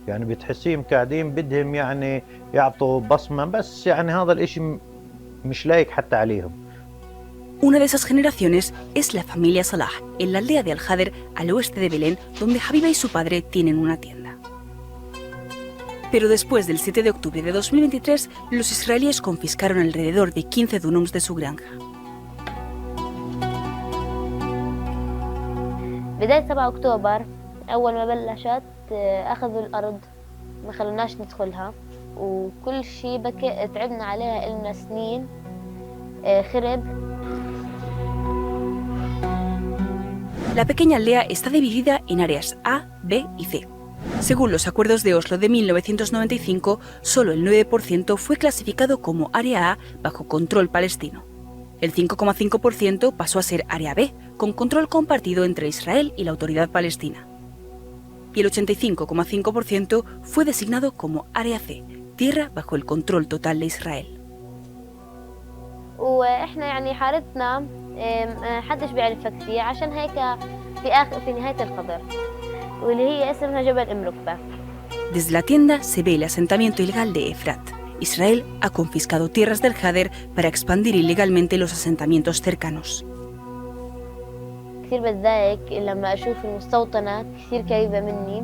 يعني بتحسيهم قاعدين بدهم يعني يعطوا بصمة، بس يعني هذا الإشي مش لايق حتى عليهم. Una de esas generaciones es la familia Salah, en la aldea de Al-Hader, al oeste de Belén, donde Habiba y su padre tienen una tienda. Pero después del 7 de octubre de 2023, los israelíes confiscaron alrededor de 15 dunums de su granja. بداية 7 أكتوبر أول ما بلشت أخذوا الأرض ما خلوناش ندخلها وكل شيء بكى تعبنا عليها إلنا سنين خرب. La pequeña aldea está dividida en áreas A, B y C. Según los acuerdos de Oslo de 1995, solo el 9% fue clasificado como área A bajo control palestino. El 5,5% pasó a ser área B, con control compartido entre Israel y la autoridad palestina. Y el 85,5% fue designado como área C, tierra bajo el control total de Israel. وإحنا يعني حارتنا حدش بيعرفها كثير عشان هيك في نهاية الخضر واللي هي اسمها جبل ركبة. Desde la tienda se ve el asentamiento ilegal de Efrat. Israel ha confiscado tierras del Hader para expandir ilegalmente los asentamientos cercanos. كثير بتضايق لما أشوف المستوطنة كثير قريبة مني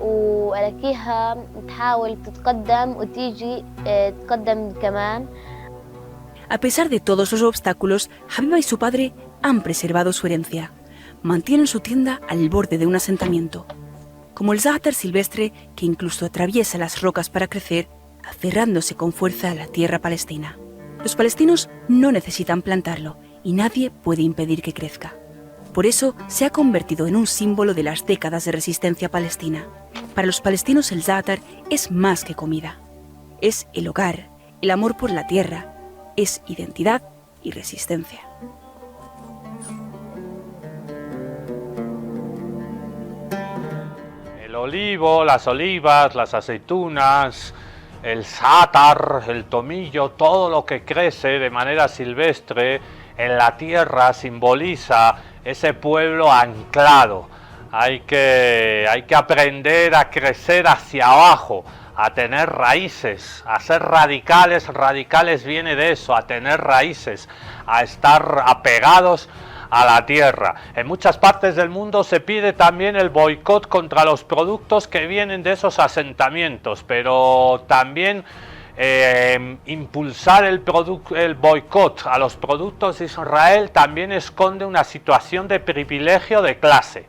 وألاقيها تحاول تتقدم وتيجي تقدم كمان. A pesar de todos los obstáculos, Habiba y su padre han preservado su herencia. Mantienen su tienda al borde de un asentamiento, como el zátar silvestre que incluso atraviesa las rocas para crecer, aferrándose con fuerza a la tierra palestina. Los palestinos no necesitan plantarlo y nadie puede impedir que crezca. Por eso se ha convertido en un símbolo de las décadas de resistencia palestina. Para los palestinos el zátar es más que comida. Es el hogar, el amor por la tierra, es identidad y resistencia. El olivo, las olivas, las aceitunas, el zátar, el tomillo, todo lo que crece de manera silvestre en la tierra simboliza ese pueblo anclado. Hay que aprender a crecer hacia abajo, a tener raíces, a ser radicales. Radicales viene de eso, a tener raíces, a estar apegados a la tierra. En muchas partes del mundo se pide también el boicot contra los productos que vienen de esos asentamientos, pero también impulsar el boicot a los productos de Israel también esconde una situación de privilegio de clase.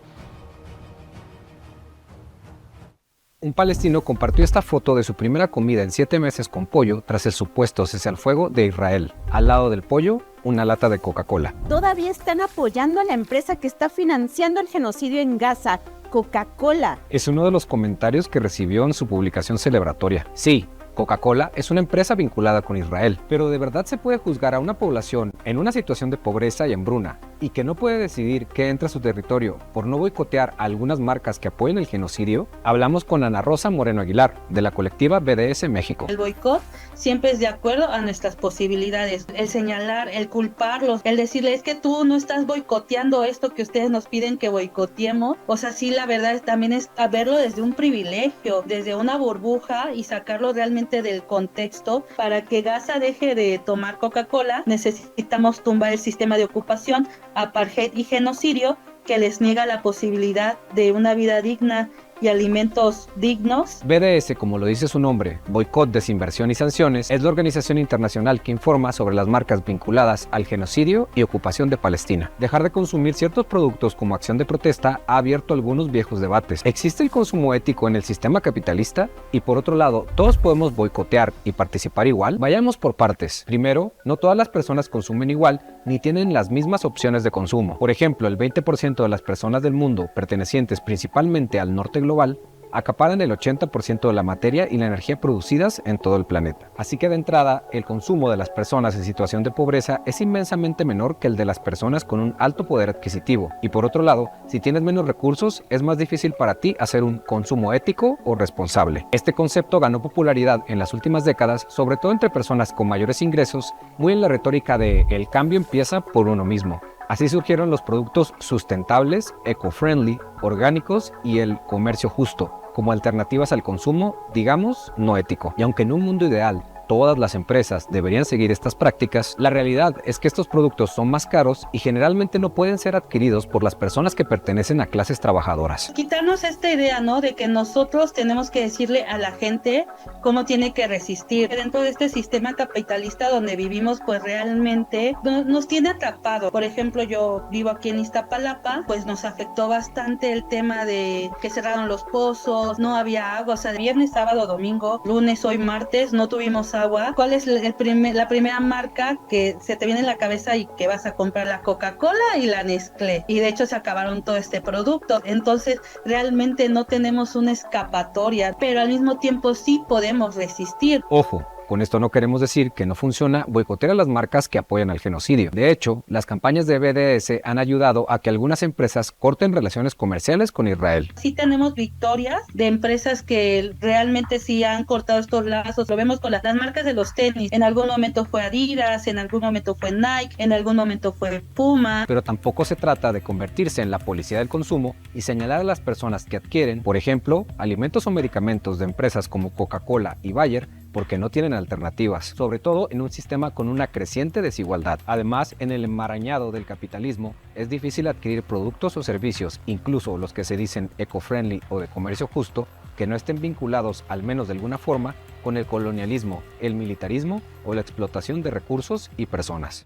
Un palestino compartió esta foto de su primera comida en 7 meses con pollo tras el supuesto cese al fuego de Israel. Al lado del pollo, una lata de Coca-Cola. Todavía están apoyando a la empresa que está financiando el genocidio en Gaza, Coca-Cola. Es uno de los comentarios que recibió en su publicación celebratoria. Sí, Coca-Cola es una empresa vinculada con Israel, pero ¿de verdad se puede juzgar a una población en una situación de pobreza y hambruna y que no puede decidir qué entra a su territorio por no boicotear a algunas marcas que apoyen el genocidio? Hablamos con Ana Rosa Moreno Aguilar, de la colectiva BDS México. El boicot siempre es de acuerdo a nuestras posibilidades. El señalar, el culparlos, el decirle es que tú no estás boicoteando esto que ustedes nos piden que boicoteemos. O sea, sí, la verdad también es verlo desde un privilegio, desde una burbuja y sacarlo realmente del contexto. Para que Gaza deje de tomar Coca-Cola, necesitamos tumbar el sistema de ocupación, apartheid y genocidio que les niega la posibilidad de una vida digna y alimentos dignos. BDS, como lo dice su nombre, Boicot, Desinversión y Sanciones, es la organización internacional que informa sobre las marcas vinculadas al genocidio y ocupación de Palestina. Dejar de consumir ciertos productos como acción de protesta ha abierto algunos viejos debates. ¿Existe el consumo ético en el sistema capitalista? Y por otro lado, ¿todos podemos boicotear y participar igual? Vayamos por partes. Primero, no todas las personas consumen igual ni tienen las mismas opciones de consumo. Por ejemplo, el 20% de las personas del mundo pertenecientes principalmente al norte global acaparan el 80% de la materia y la energía producidas en todo el planeta. Así que de entrada, el consumo de las personas en situación de pobreza es inmensamente menor que el de las personas con un alto poder adquisitivo. Y por otro lado, si tienes menos recursos, es más difícil para ti hacer un consumo ético o responsable. Este concepto ganó popularidad en las últimas décadas, sobre todo entre personas con mayores ingresos, muy en la retórica de el cambio empieza por uno mismo. Así surgieron los productos sustentables, eco-friendly, orgánicos y el comercio justo, como alternativas al consumo, digamos, no ético. Y aunque en un mundo ideal todas las empresas deberían seguir estas prácticas, la realidad es que estos productos son más caros y generalmente no pueden ser adquiridos por las personas que pertenecen a clases trabajadoras. Quitarnos esta idea, ¿no?, de que nosotros tenemos que decirle a la gente cómo tiene que resistir. Dentro de este sistema capitalista donde vivimos, pues realmente nos tiene atrapado. Por ejemplo, yo vivo aquí en Iztapalapa, pues nos afectó bastante el tema de que cerraron los pozos, no había agua, o sea, viernes, sábado, domingo, lunes, hoy martes, no tuvimos agua. ¿Cuál es la primera marca que se te viene en la cabeza y que vas a comprar? La Coca-Cola y la Nestlé. Y de hecho se acabaron todo este producto. Entonces, realmente no tenemos una escapatoria, pero al mismo tiempo sí podemos resistir. Ojo, con esto no queremos decir que no funciona boicotear a las marcas que apoyan al genocidio. De hecho, las campañas de BDS han ayudado a que algunas empresas corten relaciones comerciales con Israel. Sí tenemos victorias de empresas que realmente sí han cortado estos lazos. Lo vemos con las marcas de los tenis. En algún momento fue Adidas, en algún momento fue Nike, en algún momento fue Puma. Pero tampoco se trata de convertirse en la policía del consumo y señalar a las personas que adquieren, por ejemplo, alimentos o medicamentos de empresas como Coca-Cola y Bayer, porque no tienen alternativas, sobre todo en un sistema con una creciente desigualdad. Además, en el enmarañado del capitalismo, es difícil adquirir productos o servicios, incluso los que se dicen eco-friendly o de comercio justo, que no estén vinculados, al menos de alguna forma, con el colonialismo, el militarismo o la explotación de recursos y personas.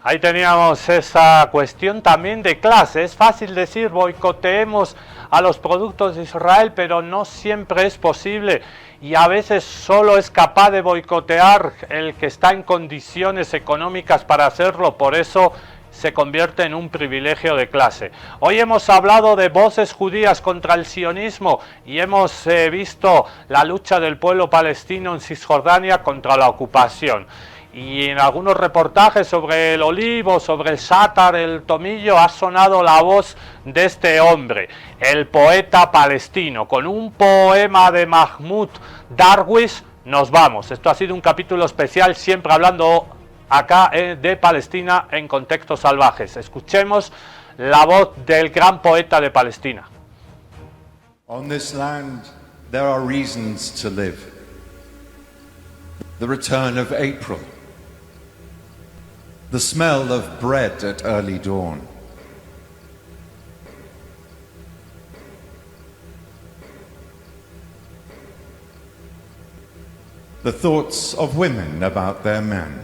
Ahí teníamos esa cuestión también de clase. Es fácil decir boicoteemos a los productos de Israel, pero no siempre es posible y a veces solo es capaz de boicotear el que está en condiciones económicas para hacerlo, por eso se convierte en un privilegio de clase. Hoy hemos hablado de voces judías contra el sionismo y hemos visto la lucha del pueblo palestino en Cisjordania contra la ocupación. Y en algunos reportajes sobre el olivo, sobre el sátar, el tomillo, ha sonado la voz de este hombre, el poeta palestino. Con un poema de Mahmoud Darwish nos vamos. Esto ha sido un capítulo especial, siempre hablando acá de Palestina en contextos salvajes. Escuchemos la voz del gran poeta de Palestina. On this land there are reasons to live. The return of April. The smell of bread at early dawn. The thoughts of women about their men.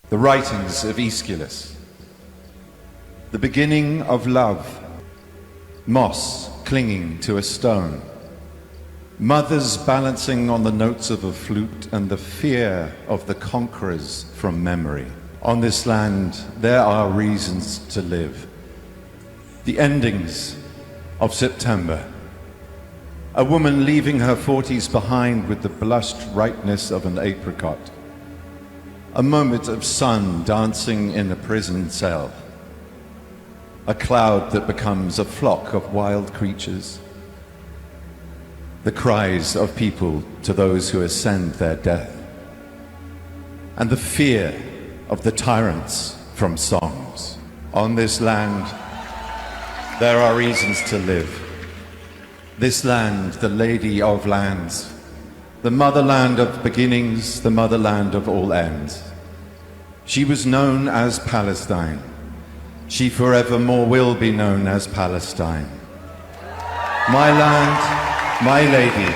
The writings of Aeschylus. The beginning of love. Moss clinging to a stone. Mothers balancing on the notes of a flute and the fear of the conquerors from memory. On this land there are reasons to live. The endings of September. A woman leaving her 40s behind with the blushed ripeness of an apricot. A moment of sun dancing in a prison cell. A cloud that becomes a flock of wild creatures. The cries of people to those who ascend their death, and the fear of the tyrants from songs. On this land, there are reasons to live. This land, the Lady of Lands, the motherland of beginnings, the motherland of all ends. She was known as Palestine. She forevermore will be known as Palestine. My land, my lady,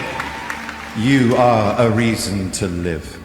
you are a reason to live.